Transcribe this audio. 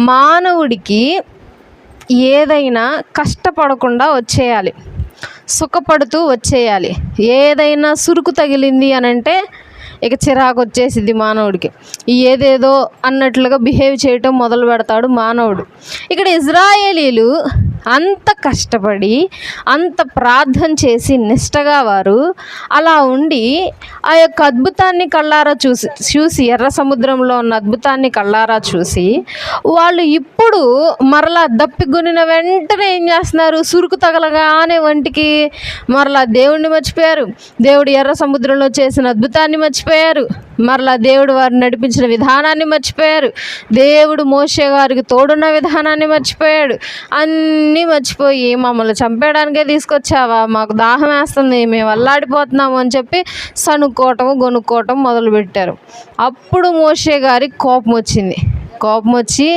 మానవుడికి ఏదైనా కష్టపడకుండా వచ్చేయాలి, సుఖపడుతూ వచ్చేయాలి. ఏదైనా సురుకు తగిలింది అని అంటే ఇక చిరాకు వచ్చేసిద్ది మానవుడికి. ఏదేదో అన్నట్లుగా బిహేవ్ చేయటం మొదలు పెడతాడు మానవుడు. ఇక్కడ ఇజ్రాయేలీలు అంత కష్టపడి అంత ప్రార్థన చేసి నిష్టగా వారు అలా ఉండి ఆ యొక్క అద్భుతాన్ని కళ్ళారా చూసి ఎర్ర సముద్రంలో ఉన్న అద్భుతాన్ని కళ్ళారా చూసి వాళ్ళు ఇప్పుడు మరలా దప్పిగొనిన వెంటనే ఏం చేస్తున్నారు? సురుకు తగలగానే వంటికి మరలా దేవుడిని మర్చిపోయారు, దేవుడు ఎర్ర సముద్రంలో చేసిన అద్భుతాన్ని మర్చిపోయారు, మరలా దేవుడు వారిని నడిపించిన విధానాన్ని మర్చిపోయారు, దేవుడు మోషే గారికి తోడున్న విధానాన్ని మర్చిపోయాడు. అన్నీ మర్చిపోయి మమ్మల్ని చంపేయడానికే తీసుకొచ్చావా, మాకు దాహం వేస్తుంది, మేము అల్లాడిపోతున్నాము అని చెప్పి సనుక్కోవటం గొనుక్కోవటం మొదలుపెట్టారు. అప్పుడు మోషే గారికి కోపం వచ్చి